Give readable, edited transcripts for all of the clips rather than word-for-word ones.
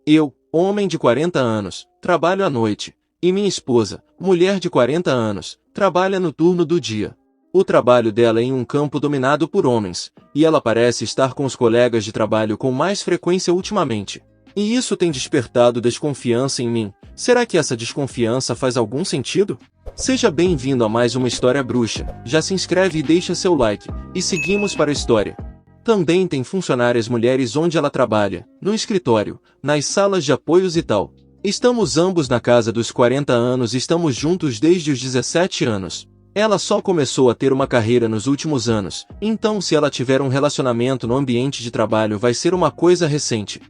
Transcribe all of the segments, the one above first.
Eu, homem de 40 anos, trabalho à noite, e minha esposa, mulher de 40 anos, trabalha no turno do dia. O trabalho dela é em um campo dominado por homens, e ela parece estar com os colegas de trabalho com mais frequência ultimamente. E isso tem despertado desconfiança em mim. Será que essa desconfiança faz algum sentido? Seja bem-vindo a mais uma História Bruxa. Já se inscreve e deixa seu like, e seguimos para a história. Também tem funcionárias mulheres onde ela trabalha, no escritório, nas salas de apoios e tal. Estamos ambos na casa dos 40 anos e estamos juntos desde os 17 anos. Ela só começou a ter uma carreira nos últimos anos, então se ela tiver um relacionamento no ambiente de trabalho vai ser uma coisa recente.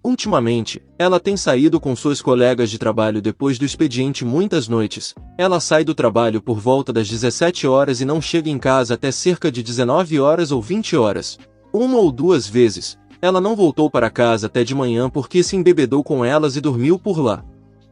Ultimamente, ela tem saído com suas colegas de trabalho depois do expediente muitas noites. Ela sai do trabalho por volta das 17 horas e não chega em casa até cerca de 19 horas ou 20 horas. Uma ou duas vezes, ela não voltou para casa até de manhã porque se embebedou com elas e dormiu por lá.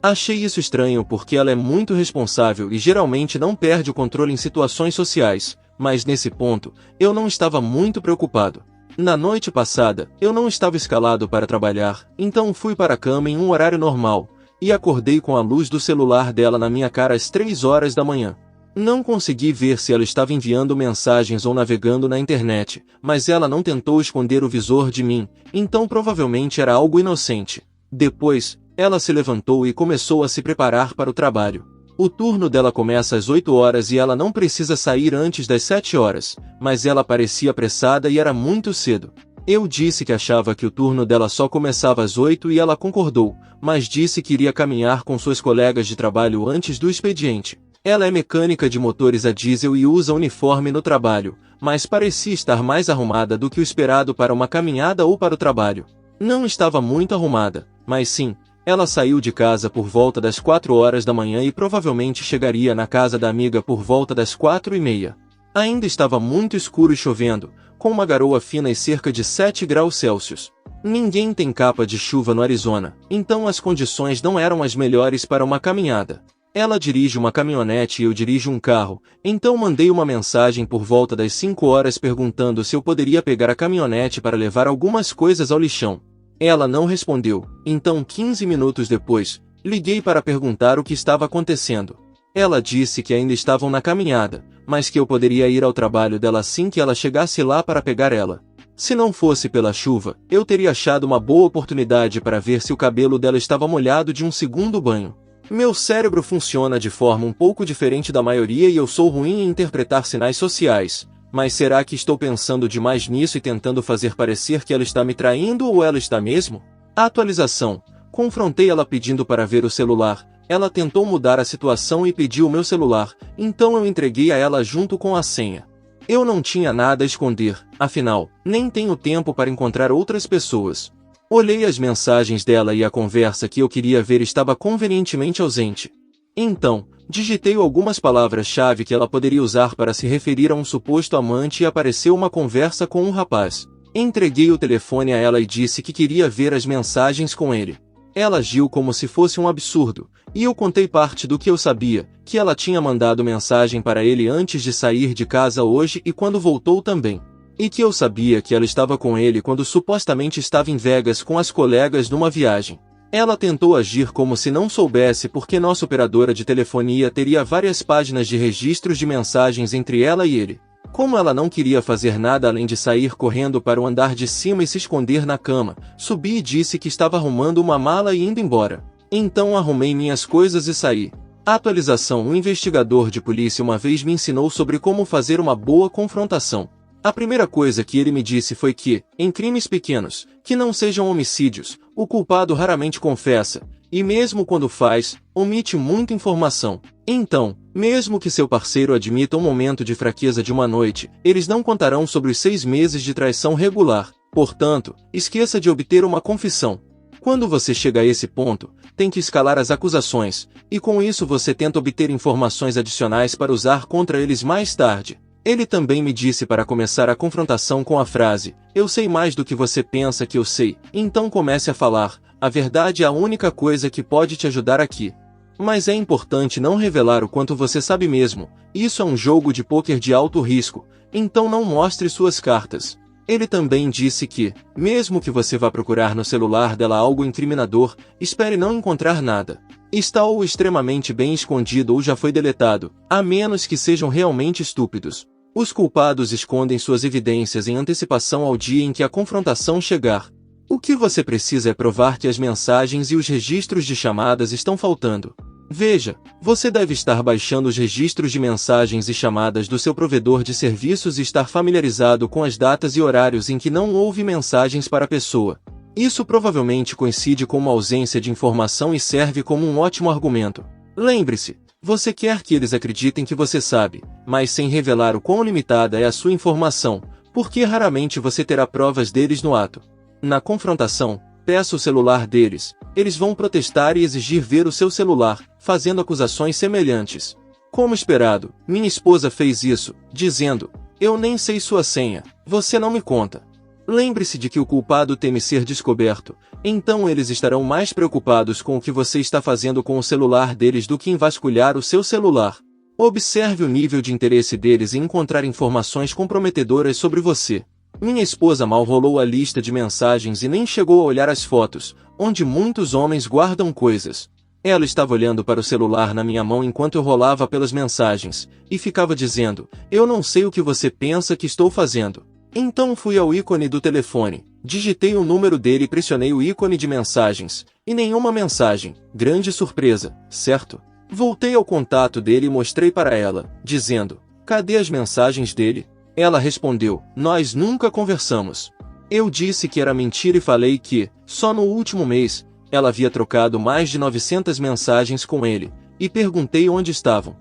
Achei isso estranho porque ela é muito responsável e geralmente não perde o controle em situações sociais, mas nesse ponto, eu não estava muito preocupado. Na noite passada, eu não estava escalado para trabalhar, então fui para a cama em um horário normal, e acordei com a luz do celular dela na minha cara às 3 horas da manhã. Não consegui ver se ela estava enviando mensagens ou navegando na internet, mas ela não tentou esconder o visor de mim, então provavelmente era algo inocente. Depois, ela se levantou e começou a se preparar para o trabalho. O turno dela começa às 8 horas e ela não precisa sair antes das 7 horas, mas ela parecia apressada e era muito cedo. Eu disse que achava que o turno dela só começava às 8 e ela concordou, mas disse que iria caminhar com suas colegas de trabalho antes do expediente. Ela é mecânica de motores a diesel e usa uniforme no trabalho, mas parecia estar mais arrumada do que o esperado para uma caminhada ou para o trabalho. Não estava muito arrumada, mas sim, ela saiu de casa por volta das 4 horas da manhã e provavelmente chegaria na casa da amiga por volta das 4h30. Ainda estava muito escuro e chovendo, com uma garoa fina e cerca de 7 graus Celsius. Ninguém tem capa de chuva no Arizona, então as condições não eram as melhores para uma caminhada. Ela dirige uma caminhonete e eu dirijo um carro, então mandei uma mensagem por volta das 5 horas perguntando se eu poderia pegar a caminhonete para levar algumas coisas ao lixão. Ela não respondeu, então 15 minutos depois, liguei para perguntar o que estava acontecendo. Ela disse que ainda estavam na caminhada, mas que eu poderia ir ao trabalho dela assim que ela chegasse lá para pegar ela. Se não fosse pela chuva, eu teria achado uma boa oportunidade para ver se o cabelo dela estava molhado de um segundo banho. Meu cérebro funciona de forma um pouco diferente da maioria e eu sou ruim em interpretar sinais sociais. Mas será que estou pensando demais nisso e tentando fazer parecer que ela está me traindo ou ela está mesmo? Atualização. Confrontei ela pedindo para ver o celular. Ela tentou mudar a situação e pediu o meu celular, então eu entreguei a ela junto com a senha. Eu não tinha nada a esconder, afinal, nem tenho tempo para encontrar outras pessoas. Olhei as mensagens dela e a conversa que eu queria ver estava convenientemente ausente. Então, digitei algumas palavras-chave que ela poderia usar para se referir a um suposto amante e apareceu uma conversa com um rapaz. Entreguei o telefone a ela e disse que queria ver as mensagens com ele. Ela agiu como se fosse um absurdo, e eu contei parte do que eu sabia, que ela tinha mandado mensagem para ele antes de sair de casa hoje e quando voltou também. E que eu sabia que ela estava com ele quando supostamente estava em Vegas com as colegas numa viagem. Ela tentou agir como se não soubesse porque nossa operadora de telefonia teria várias páginas de registros de mensagens entre ela e ele. Como ela não queria fazer nada além de sair correndo para o andar de cima e se esconder na cama, subi e disse que estava arrumando uma mala e indo embora. Então arrumei minhas coisas e saí. Atualização. Um investigador de polícia uma vez me ensinou sobre como fazer uma boa confrontação. A primeira coisa que ele me disse foi que, em crimes pequenos, que não sejam homicídios, o culpado raramente confessa, e mesmo quando faz, omite muita informação. Então, mesmo que seu parceiro admita um momento de fraqueza de uma noite, eles não contarão sobre os 6 meses de traição regular. Portanto, esqueça de obter uma confissão. Quando você chega a esse ponto, tem que escalar as acusações, e com isso você tenta obter informações adicionais para usar contra eles mais tarde. Ele também me disse para começar a confrontação com a frase, eu sei mais do que você pensa que eu sei, então comece a falar, a verdade é a única coisa que pode te ajudar aqui. Mas é importante não revelar o quanto você sabe mesmo, isso é um jogo de pôquer de alto risco, então não mostre suas cartas. Ele também disse que, mesmo que você vá procurar no celular dela algo incriminador, espere não encontrar nada. Está ou extremamente bem escondido ou já foi deletado, a menos que sejam realmente estúpidos. Os culpados escondem suas evidências em antecipação ao dia em que a confrontação chegar. O que você precisa é provar que as mensagens e os registros de chamadas estão faltando. Veja, você deve estar baixando os registros de mensagens e chamadas do seu provedor de serviços e estar familiarizado com as datas e horários em que não houve mensagens para a pessoa. Isso provavelmente coincide com uma ausência de informação e serve como um ótimo argumento. Lembre-se, você quer que eles acreditem que você sabe, mas sem revelar o quão limitada é a sua informação, porque raramente você terá provas deles no ato. Na confrontação, peça o celular deles. Eles vão protestar e exigir ver o seu celular, fazendo acusações semelhantes. Como esperado, minha esposa fez isso, dizendo: "Eu nem sei sua senha, você não me conta." Lembre-se de que o culpado teme ser descoberto, então eles estarão mais preocupados com o que você está fazendo com o celular deles do que em vasculhar o seu celular. Observe o nível de interesse deles em encontrar informações comprometedoras sobre você. Minha esposa mal rolou a lista de mensagens e nem chegou a olhar as fotos, onde muitos homens guardam coisas. Ela estava olhando para o celular na minha mão enquanto eu rolava pelas mensagens, e ficava dizendo: "Eu não sei o que você pensa que estou fazendo." Então fui ao ícone do telefone, digitei o número dele e pressionei o ícone de mensagens, e nenhuma mensagem. Grande surpresa, certo? Voltei ao contato dele e mostrei para ela, dizendo: "Cadê as mensagens dele?" Ela respondeu: "Nós nunca conversamos." Eu disse que era mentira e falei que, só no último mês, ela havia trocado mais de 900 mensagens com ele, e perguntei onde estavam.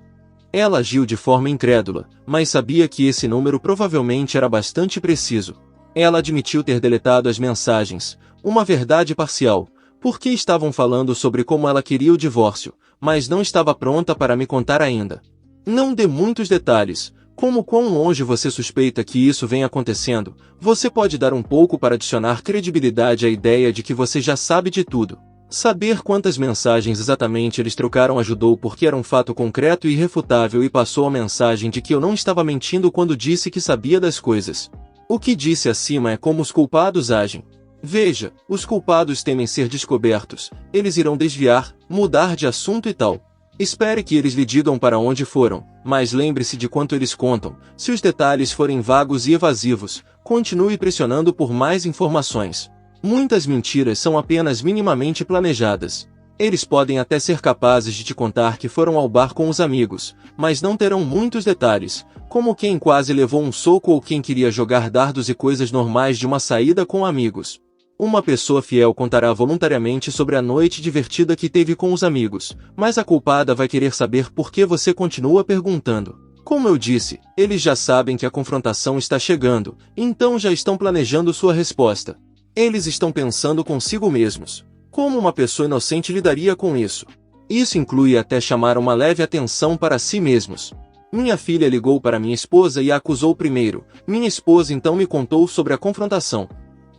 Ela agiu de forma incrédula, mas sabia que esse número provavelmente era bastante preciso. Ela admitiu ter deletado as mensagens, uma verdade parcial, porque estavam falando sobre como ela queria o divórcio, mas não estava pronta para me contar ainda. Não dê muitos detalhes. Como quão longe você suspeita que isso vem acontecendo, você pode dar um pouco para adicionar credibilidade à ideia de que você já sabe de tudo. Saber quantas mensagens exatamente eles trocaram ajudou porque era um fato concreto e irrefutável e passou a mensagem de que eu não estava mentindo quando disse que sabia das coisas. O que disse acima é como os culpados agem. Veja, os culpados temem ser descobertos, eles irão desviar, mudar de assunto e tal. Espere que eles lhe digam para onde foram, mas lembre-se de quanto eles contam. Se os detalhes forem vagos e evasivos, continue pressionando por mais informações. Muitas mentiras são apenas minimamente planejadas. Eles podem até ser capazes de te contar que foram ao bar com os amigos, mas não terão muitos detalhes, como quem quase levou um soco ou quem queria jogar dardos e coisas normais de uma saída com amigos. Uma pessoa fiel contará voluntariamente sobre a noite divertida que teve com os amigos, mas a culpada vai querer saber por que você continua perguntando. Como eu disse, eles já sabem que a confrontação está chegando, então já estão planejando sua resposta. Eles estão pensando consigo mesmos. Como uma pessoa inocente lidaria com isso? Isso inclui até chamar uma leve atenção para si mesmos. Minha filha ligou para minha esposa e a acusou primeiro. Minha esposa então me contou sobre a confrontação.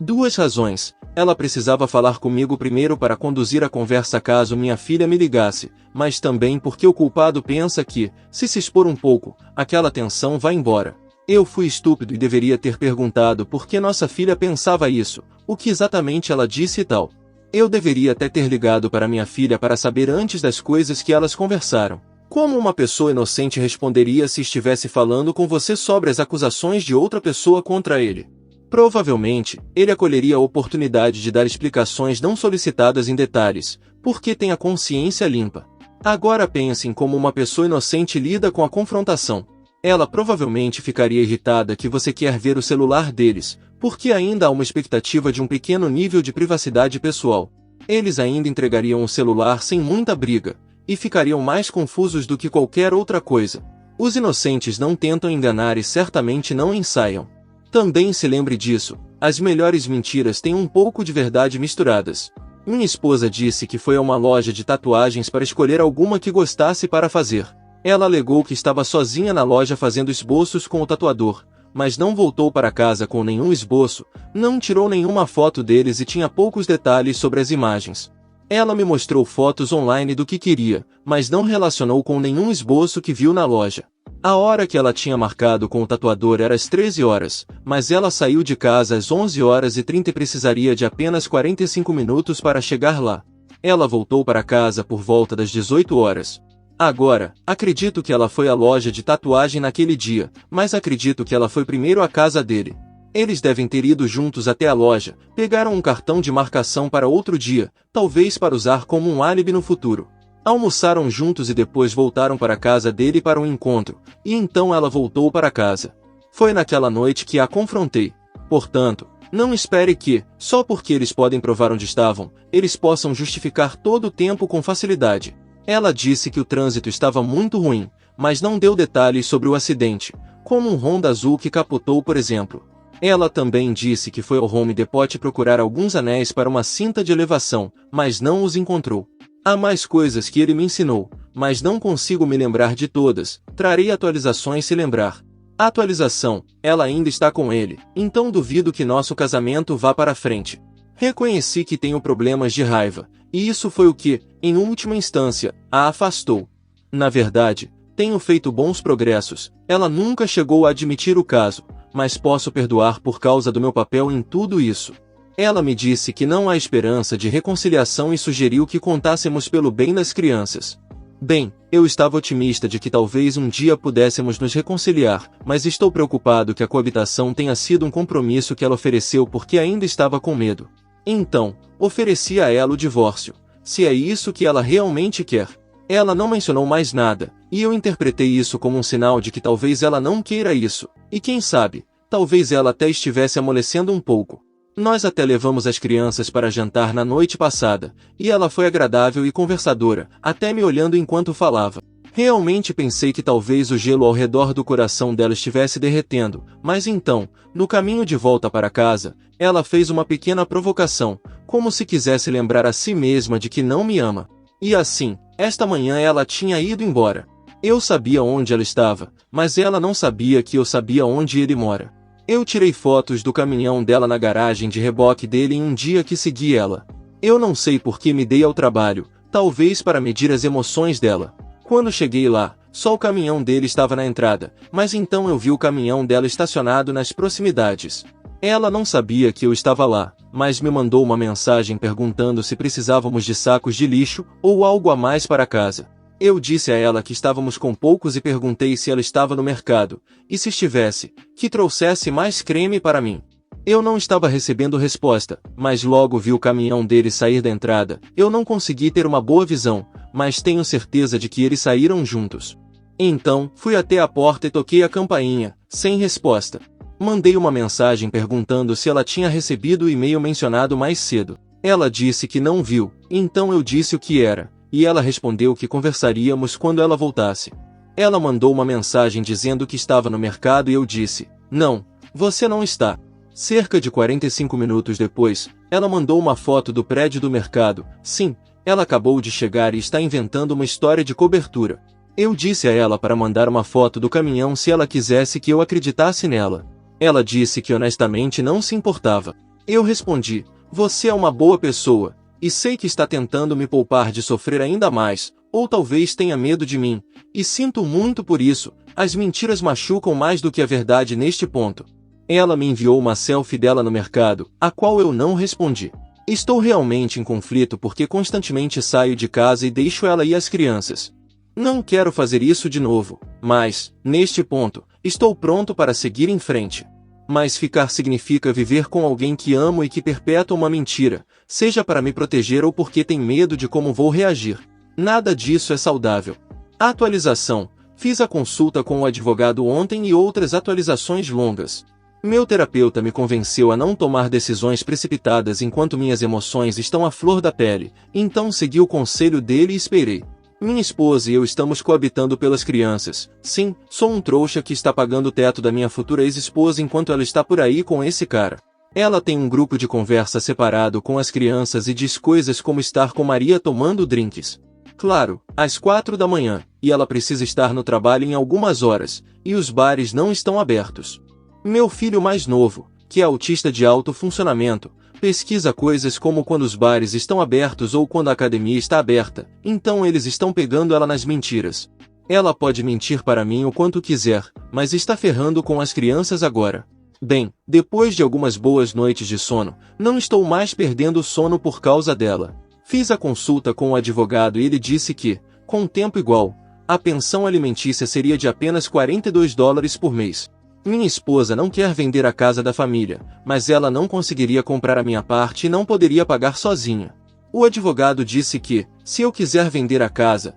2 razões. Ela precisava falar comigo primeiro para conduzir a conversa caso minha filha me ligasse, mas também porque o culpado pensa que, se expor um pouco, aquela tensão vai embora. Eu fui estúpido e deveria ter perguntado por que nossa filha pensava isso, o que exatamente ela disse e tal. Eu deveria até ter ligado para minha filha para saber antes das coisas que elas conversaram. Como uma pessoa inocente responderia se estivesse falando com você sobre as acusações de outra pessoa contra ele? Provavelmente, ele acolheria a oportunidade de dar explicações não solicitadas em detalhes, porque tem a consciência limpa. Agora pense em como uma pessoa inocente lida com a confrontação. Ela provavelmente ficaria irritada que você quer ver o celular deles, porque ainda há uma expectativa de um pequeno nível de privacidade pessoal. Eles ainda entregariam o celular sem muita briga, e ficariam mais confusos do que qualquer outra coisa. Os inocentes não tentam enganar e certamente não ensaiam. Também se lembre disso, as melhores mentiras têm um pouco de verdade misturadas. Minha esposa disse que foi a uma loja de tatuagens para escolher alguma que gostasse para fazer. Ela alegou que estava sozinha na loja fazendo esboços com o tatuador, mas não voltou para casa com nenhum esboço, não tirou nenhuma foto deles e tinha poucos detalhes sobre as imagens. Ela me mostrou fotos online do que queria, mas não relacionou com nenhum esboço que viu na loja. A hora que ela tinha marcado com o tatuador era às 13 horas, mas ela saiu de casa às 11 horas e 30 e precisaria de apenas 45 minutos para chegar lá. Ela voltou para casa por volta das 18 horas. Agora, acredito que ela foi à loja de tatuagem naquele dia, mas acredito que ela foi primeiro à casa dele. Eles devem ter ido juntos até a loja, pegaram um cartão de marcação para outro dia, talvez para usar como um álibi no futuro. Almoçaram juntos e depois voltaram para a casa dele para um encontro, e então ela voltou para casa. Foi naquela noite que a confrontei. Portanto, não espere que, só porque eles podem provar onde estavam, eles possam justificar todo o tempo com facilidade. Ela disse que o trânsito estava muito ruim, mas não deu detalhes sobre o acidente, como um Honda azul que capotou, por exemplo. Ela também disse que foi ao Home Depot procurar alguns anéis para uma cinta de elevação, mas não os encontrou. Há mais coisas que ele me ensinou, mas não consigo me lembrar de todas. Trarei atualizações se lembrar. Atualização, ela ainda está com ele, então duvido que nosso casamento vá para frente. Reconheci que tenho problemas de raiva, e isso foi o que, em última instância, a afastou. Na verdade, tenho feito bons progressos, ela nunca chegou a admitir o caso, mas posso perdoar por causa do meu papel em tudo isso. Ela me disse que não há esperança de reconciliação e sugeriu que contássemos pelo bem das crianças. Bem, eu estava otimista de que talvez um dia pudéssemos nos reconciliar, mas estou preocupado que a coabitação tenha sido um compromisso que ela ofereceu porque ainda estava com medo. Então, ofereci a ela o divórcio, se é isso que ela realmente quer. Ela não mencionou mais nada, e eu interpretei isso como um sinal de que talvez ela não queira isso, e quem sabe, talvez ela até estivesse amolecendo um pouco. Nós até levamos as crianças para jantar na noite passada, e ela foi agradável e conversadora, até me olhando enquanto falava. Realmente pensei que talvez o gelo ao redor do coração dela estivesse derretendo, mas então, no caminho de volta para casa, ela fez uma pequena provocação, como se quisesse lembrar a si mesma de que não me ama. E assim, esta manhã ela tinha ido embora. Eu sabia onde ela estava, mas ela não sabia que eu sabia onde ele mora. Eu tirei fotos do caminhão dela na garagem de reboque dele em um dia que segui ela. Eu não sei por que me dei ao trabalho, talvez para medir as emoções dela. Quando cheguei lá, só o caminhão dele estava na entrada, mas então eu vi o caminhão dela estacionado nas proximidades. Ela não sabia que eu estava lá, mas me mandou uma mensagem perguntando se precisávamos de sacos de lixo ou algo a mais para casa. Eu disse a ela que estávamos com poucos e perguntei se ela estava no mercado, e se estivesse, que trouxesse mais creme para mim. Eu não estava recebendo resposta, mas logo vi o caminhão dele sair da entrada. Eu não consegui ter uma boa visão, mas tenho certeza de que eles saíram juntos. Então, fui até a porta e toquei a campainha, sem resposta. Mandei uma mensagem perguntando se ela tinha recebido o e-mail mencionado mais cedo. Ela disse que não viu, então eu disse o que era. E ela respondeu que conversaríamos quando ela voltasse. Ela mandou uma mensagem dizendo que estava no mercado e eu disse, não, você não está. Cerca de 45 minutos depois, ela mandou uma foto do prédio do mercado. Sim, ela acabou de chegar e está inventando uma história de cobertura. Eu disse a ela para mandar uma foto do caminhão se ela quisesse que eu acreditasse nela. Ela disse que honestamente não se importava. Eu respondi, você é uma boa pessoa. E sei que está tentando me poupar de sofrer ainda mais, ou talvez tenha medo de mim, e sinto muito por isso, as mentiras machucam mais do que a verdade neste ponto. Ela me enviou uma selfie dela no mercado, a qual eu não respondi. Estou realmente em conflito porque constantemente saio de casa e deixo ela e as crianças. Não quero fazer isso de novo, mas, neste ponto, estou pronto para seguir em frente. Mas ficar significa viver com alguém que amo e que perpetua uma mentira, seja para me proteger ou porque tem medo de como vou reagir. Nada disso é saudável. Atualização. Fiz a consulta com o advogado ontem e outras atualizações longas. Meu terapeuta me convenceu a não tomar decisões precipitadas enquanto minhas emoções estão à flor da pele, então segui o conselho dele e esperei. Minha esposa e eu estamos coabitando pelas crianças. Sim, sou um trouxa que está pagando o teto da minha futura ex-esposa enquanto ela está por aí com esse cara. Ela tem um grupo de conversa separado com as crianças e diz coisas como estar com Maria tomando drinks. Claro, às 4 da manhã, e ela precisa estar no trabalho em algumas horas, e os bares não estão abertos. Meu filho mais novo, que é autista de alto funcionamento, pesquisa coisas como quando os bares estão abertos ou quando a academia está aberta, então eles estão pegando ela nas mentiras. Ela pode mentir para mim o quanto quiser, mas está ferrando com as crianças agora. Bem, depois de algumas boas noites de sono, não estou mais perdendo sono por causa dela. Fiz a consulta com o advogado e ele disse que, com um tempo igual, a pensão alimentícia seria de apenas $42 por mês. Minha esposa não quer vender a casa da família, mas ela não conseguiria comprar a minha parte e não poderia pagar sozinha. O advogado disse que, se eu quiser vender a casa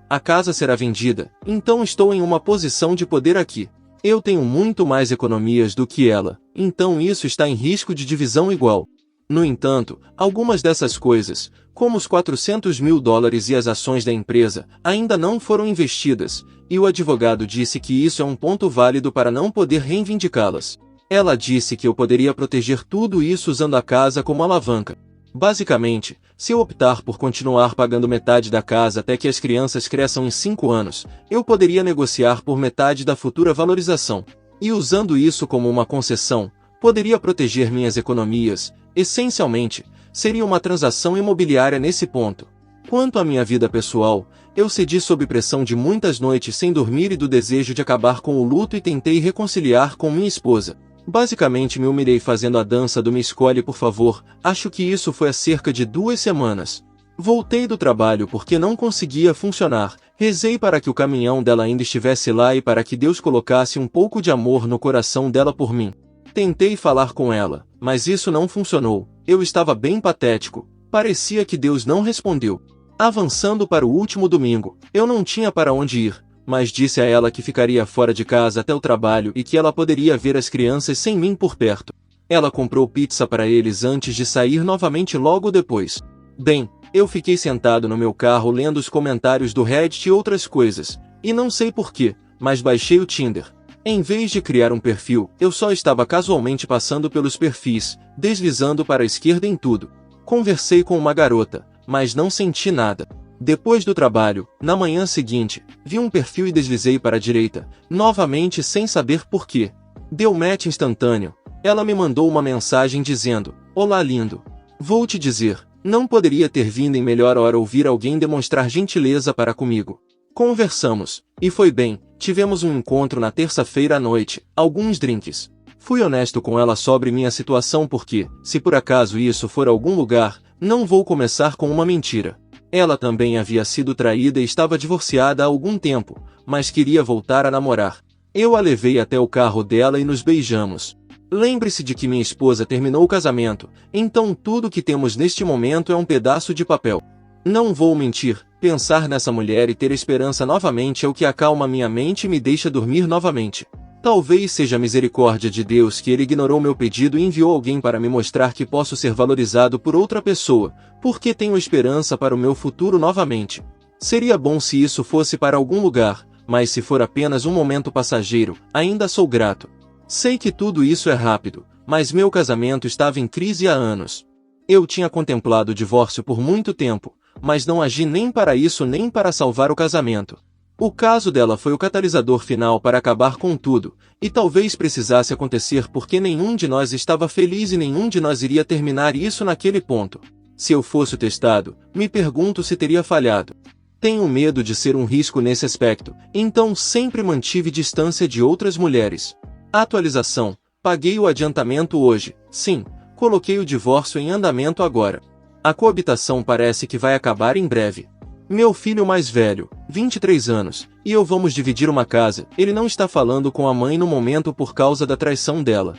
será vendida, então estou em uma posição de poder aqui. Eu tenho muito mais economias do que ela, então isso está em risco de divisão igual. No entanto, algumas dessas coisas, como os $400 mil e as ações da empresa, ainda não foram investidas, e o advogado disse que isso é um ponto válido para não poder reivindicá-las. Ela disse que eu poderia proteger tudo isso usando a casa como alavanca. Basicamente, se eu optar por continuar pagando metade da casa até que as crianças cresçam em 5 anos, eu poderia negociar por metade da futura valorização. E usando isso como uma concessão, poderia proteger minhas economias. Essencialmente, seria uma transação imobiliária nesse ponto. Quanto à minha vida pessoal, eu cedi sob pressão de muitas noites sem dormir e do desejo de acabar com o luto e tentei reconciliar com minha esposa. Basicamente me humilhei fazendo a dança do Me Escolhe por favor, acho que isso foi há cerca de 2 semanas. Voltei do trabalho porque não conseguia funcionar, rezei para que o caminhão dela ainda estivesse lá e para que Deus colocasse um pouco de amor no coração dela por mim. Tentei falar com ela, mas isso não funcionou, eu estava bem patético, parecia que Deus não respondeu. Avançando para o último domingo, eu não tinha para onde ir, mas disse a ela que ficaria fora de casa até o trabalho e que ela poderia ver as crianças sem mim por perto. Ela comprou pizza para eles antes de sair novamente logo depois. Bem, eu fiquei sentado no meu carro lendo os comentários do Reddit e outras coisas, e não sei porquê, mas baixei o Tinder. Em vez de criar um perfil, eu só estava casualmente passando pelos perfis, deslizando para a esquerda em tudo. Conversei com uma garota, mas não senti nada. Depois do trabalho, na manhã seguinte, vi um perfil e deslizei para a direita, novamente sem saber porquê. Deu match instantâneo. Ela me mandou uma mensagem dizendo: "Olá lindo. Vou te dizer, não poderia ter vindo em melhor hora ouvir alguém demonstrar gentileza para comigo." Conversamos, e foi bem, tivemos um encontro na terça-feira à noite, alguns drinks. Fui honesto com ela sobre minha situação porque, se por acaso isso for algum lugar, não vou começar com uma mentira. Ela também havia sido traída e estava divorciada há algum tempo, mas queria voltar a namorar. Eu a levei até o carro dela e nos beijamos. Lembre-se de que minha esposa terminou o casamento, então tudo que temos neste momento é um pedaço de papel. Não vou mentir, pensar nessa mulher e ter esperança novamente é o que acalma minha mente e me deixa dormir novamente. Talvez seja a misericórdia de Deus que ele ignorou meu pedido e enviou alguém para me mostrar que posso ser valorizado por outra pessoa, porque tenho esperança para o meu futuro novamente. Seria bom se isso fosse para algum lugar, mas se for apenas um momento passageiro, ainda sou grato. Sei que tudo isso é rápido, mas meu casamento estava em crise há anos. Eu tinha contemplado o divórcio por muito tempo, mas não agi nem para isso nem para salvar o casamento. O caso dela foi o catalisador final para acabar com tudo, e talvez precisasse acontecer porque nenhum de nós estava feliz e nenhum de nós iria terminar isso naquele ponto. Se eu fosse o testado, me pergunto se teria falhado. Tenho medo de ser um risco nesse aspecto, então sempre mantive distância de outras mulheres. Atualização: paguei o adiantamento hoje, sim, coloquei o divórcio em andamento agora. A coabitação parece que vai acabar em breve. Meu filho mais velho, 23 anos, e eu vamos dividir uma casa. Ele não está falando com a mãe no momento por causa da traição dela.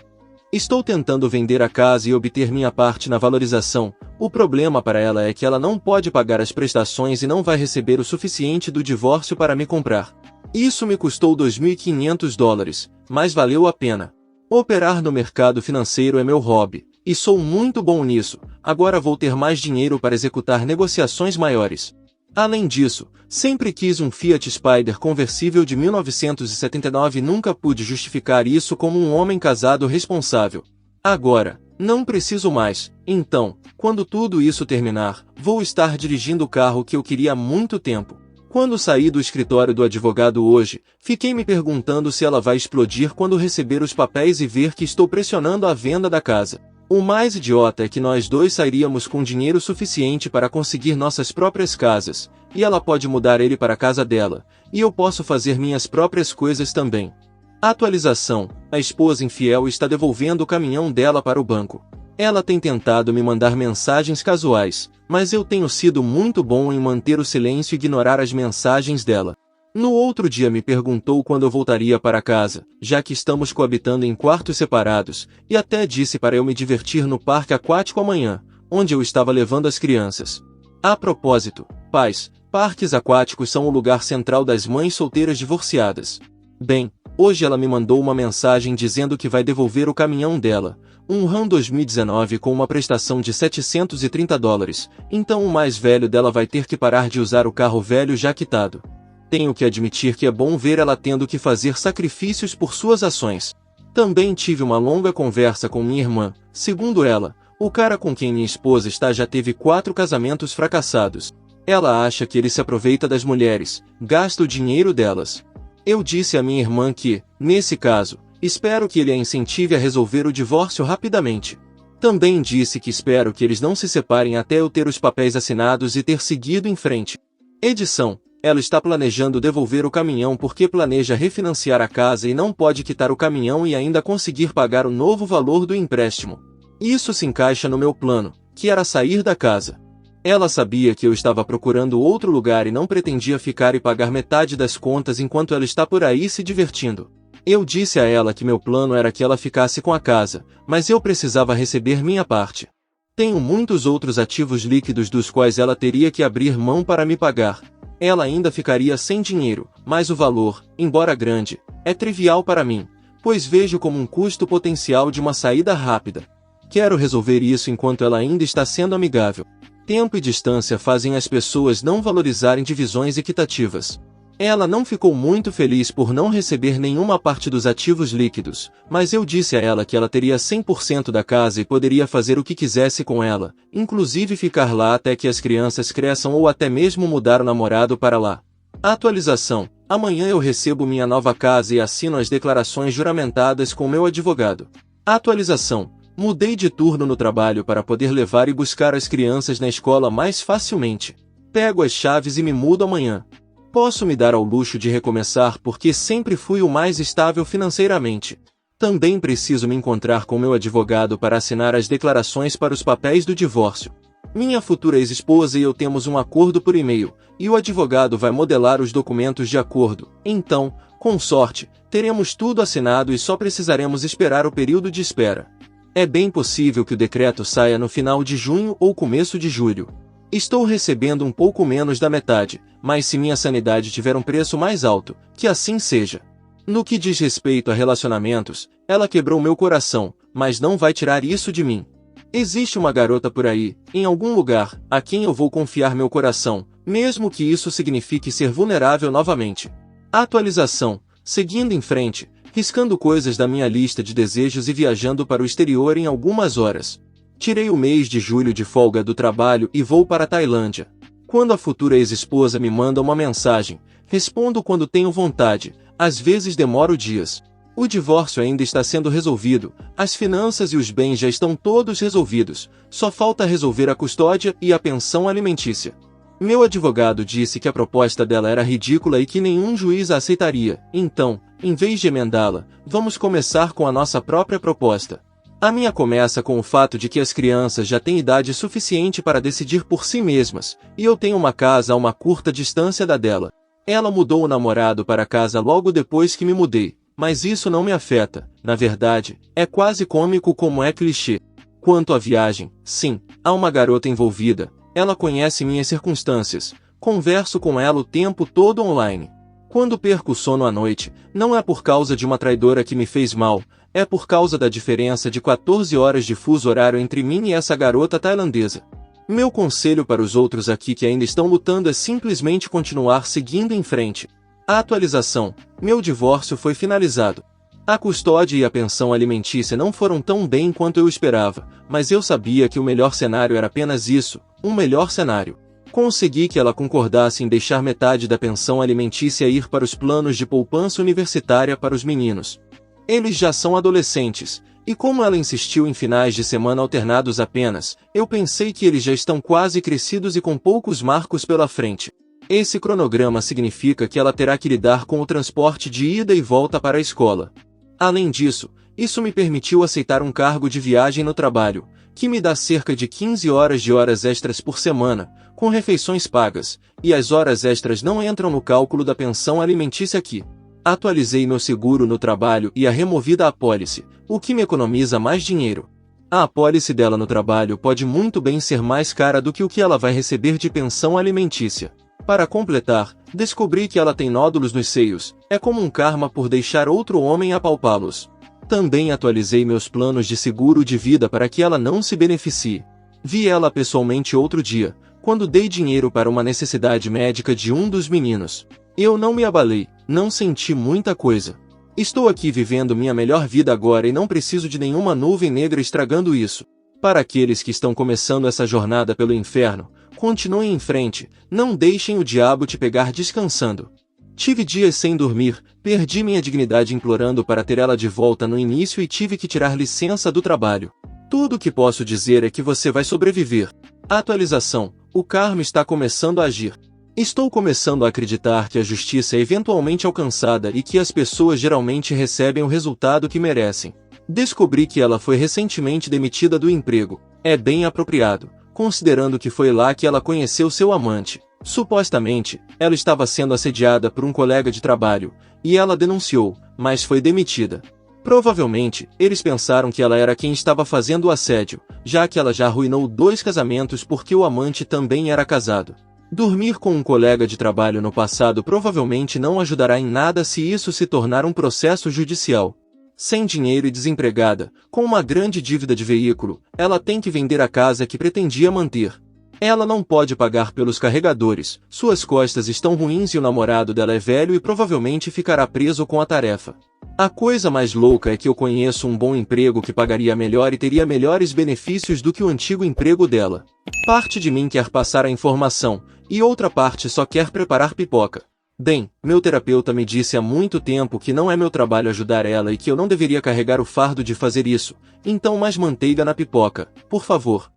Estou tentando vender a casa e obter minha parte na valorização. O problema para ela é que ela não pode pagar as prestações e não vai receber o suficiente do divórcio para me comprar. Isso me custou $2.500, mas valeu a pena. Operar no mercado financeiro é meu hobby, e sou muito bom nisso. Agora vou ter mais dinheiro para executar negociações maiores. Além disso, sempre quis um Fiat Spider conversível de 1979 e nunca pude justificar isso como um homem casado responsável. Agora, não preciso mais, então, quando tudo isso terminar, vou estar dirigindo o carro que eu queria há muito tempo. Quando saí do escritório do advogado hoje, fiquei me perguntando se ela vai explodir quando receber os papéis e ver que estou pressionando a venda da casa. O mais idiota é que nós dois sairíamos com dinheiro suficiente para conseguir nossas próprias casas, e ela pode mudar ele para a casa dela, e eu posso fazer minhas próprias coisas também. Atualização: a esposa infiel está devolvendo o caminhão dela para o banco. Ela tem tentado me mandar mensagens casuais, mas eu tenho sido muito bom em manter o silêncio e ignorar as mensagens dela. No outro dia me perguntou quando eu voltaria para casa, já que estamos coabitando em quartos separados, e até disse para eu me divertir no parque aquático amanhã, onde eu estava levando as crianças. A propósito, pais, parques aquáticos são o lugar central das mães solteiras divorciadas. Bem, hoje ela me mandou uma mensagem dizendo que vai devolver o caminhão dela, um Ram 2019 com uma prestação de $730, então o mais velho dela vai ter que parar de usar o carro velho já quitado. Tenho que admitir que é bom ver ela tendo que fazer sacrifícios por suas ações. Também tive uma longa conversa com minha irmã. Segundo ela, o cara com quem minha esposa está já teve 4 casamentos fracassados. Ela acha que ele se aproveita das mulheres, gasta o dinheiro delas. Eu disse à minha irmã que, nesse caso, espero que ele a incentive a resolver o divórcio rapidamente. Também disse que espero que eles não se separem até eu ter os papéis assinados e ter seguido em frente. Edição: ela está planejando devolver o caminhão porque planeja refinanciar a casa e não pode quitar o caminhão e ainda conseguir pagar o novo valor do empréstimo. Isso se encaixa no meu plano, que era sair da casa. Ela sabia que eu estava procurando outro lugar e não pretendia ficar e pagar metade das contas enquanto ela está por aí se divertindo. Eu disse a ela que meu plano era que ela ficasse com a casa, mas eu precisava receber minha parte. Tenho muitos outros ativos líquidos dos quais ela teria que abrir mão para me pagar. Ela ainda ficaria sem dinheiro, mas o valor, embora grande, é trivial para mim, pois vejo como um custo potencial de uma saída rápida. Quero resolver isso enquanto ela ainda está sendo amigável. Tempo e distância fazem as pessoas não valorizarem divisões equitativas. Ela não ficou muito feliz por não receber nenhuma parte dos ativos líquidos, mas eu disse a ela que ela teria 100% da casa e poderia fazer o que quisesse com ela, inclusive ficar lá até que as crianças cresçam ou até mesmo mudar o namorado para lá. Atualização: amanhã eu recebo minha nova casa e assino as declarações juramentadas com meu advogado. Atualização: mudei de turno no trabalho para poder levar e buscar as crianças na escola mais facilmente. Pego as chaves e me mudo amanhã. Posso me dar ao luxo de recomeçar porque sempre fui o mais estável financeiramente. Também preciso me encontrar com meu advogado para assinar as declarações para os papéis do divórcio. Minha futura ex-esposa e eu temos um acordo por e-mail, e o advogado vai modelar os documentos de acordo. Então, com sorte, teremos tudo assinado e só precisaremos esperar o período de espera. É bem possível que o decreto saia no final de junho ou começo de julho. Estou recebendo um pouco menos da metade, mas se minha sanidade tiver um preço mais alto, que assim seja. No que diz respeito a relacionamentos, ela quebrou meu coração, mas não vai tirar isso de mim. Existe uma garota por aí, em algum lugar, a quem eu vou confiar meu coração, mesmo que isso signifique ser vulnerável novamente. Atualização: seguindo em frente, riscando coisas da minha lista de desejos e viajando para o exterior em algumas horas. Tirei o mês de julho de folga do trabalho e vou para a Tailândia. Quando a futura ex-esposa me manda uma mensagem, respondo quando tenho vontade, às vezes demoro dias. O divórcio ainda está sendo resolvido, as finanças e os bens já estão todos resolvidos, só falta resolver a custódia e a pensão alimentícia. Meu advogado disse que a proposta dela era ridícula e que nenhum juiz a aceitaria, então, em vez de emendá-la, vamos começar com a nossa própria proposta. A minha começa com o fato de que as crianças já têm idade suficiente para decidir por si mesmas, e eu tenho uma casa a uma curta distância da dela. Ela mudou o namorado para casa logo depois que me mudei, mas isso não me afeta, na verdade, é quase cômico como é clichê. Quanto à viagem, sim, há uma garota envolvida, ela conhece minhas circunstâncias, converso com ela o tempo todo online. Quando perco o sono à noite, não é por causa de uma traidora que me fez mal, é por causa da diferença de 14 horas de fuso horário entre mim e essa garota tailandesa. Meu conselho para os outros aqui que ainda estão lutando é simplesmente continuar seguindo em frente. A atualização: meu divórcio foi finalizado. A custódia e a pensão alimentícia não foram tão bem quanto eu esperava, mas eu sabia que o melhor cenário era apenas isso, um melhor cenário. Consegui que ela concordasse em deixar metade da pensão alimentícia ir para os planos de poupança universitária para os meninos. Eles já são adolescentes, E como ela insistiu em finais de semana alternados apenas, eu pensei que eles já estão quase crescidos e com poucos marcos pela frente. Esse cronograma significa que ela terá que lidar com o transporte de ida e volta para a escola. Além disso, isso me permitiu aceitar um cargo de viagem no trabalho, que me dá cerca de 15 horas de horas extras por semana, com refeições pagas, e as horas extras não entram no cálculo da pensão alimentícia aqui. Atualizei meu seguro no trabalho e a removida a apólice, o que me economiza mais dinheiro. A apólice dela no trabalho pode muito bem ser mais cara do que o que ela vai receber de pensão alimentícia. Para completar, descobri que ela tem nódulos nos seios, é como um karma por deixar outro homem apalpá-los. Também atualizei meus planos de seguro de vida para que ela não se beneficie. Vi ela pessoalmente outro dia, quando dei dinheiro para uma necessidade médica de um dos meninos. Eu não me abalei, não senti muita coisa. Estou aqui vivendo minha melhor vida agora e não preciso de nenhuma nuvem negra estragando isso. Para aqueles que estão começando essa jornada pelo inferno, continuem em frente, não deixem o diabo te pegar descansando. Tive dias sem dormir, perdi minha dignidade implorando para ter ela de volta no início e tive que tirar licença do trabalho. Tudo o que posso dizer é que você vai sobreviver. Atualização: o karma está começando a agir. Estou começando a acreditar que a justiça é eventualmente alcançada e que as pessoas geralmente recebem o resultado que merecem. Descobri que ela foi recentemente demitida do emprego. É bem apropriado, considerando que foi lá que ela conheceu seu amante. Supostamente, ela estava sendo assediada por um colega de trabalho, e ela denunciou, mas foi demitida. Provavelmente, eles pensaram que ela era quem estava fazendo o assédio, já que ela já arruinou 2 casamentos porque o amante também era casado. Dormir com um colega de trabalho no passado provavelmente não ajudará em nada se isso se tornar um processo judicial. Sem dinheiro e desempregada, com uma grande dívida de veículo, ela tem que vender a casa que pretendia manter. Ela não pode pagar pelos carregadores, suas costas estão ruins e o namorado dela é velho e provavelmente ficará preso com a tarefa. A coisa mais louca é que eu conheço um bom emprego que pagaria melhor e teria melhores benefícios do que o antigo emprego dela. Parte de mim quer passar a informação, e outra parte só quer preparar pipoca. Bem, meu terapeuta me disse há muito tempo que não é meu trabalho ajudar ela e que eu não deveria carregar o fardo de fazer isso, então mais manteiga na pipoca, por favor.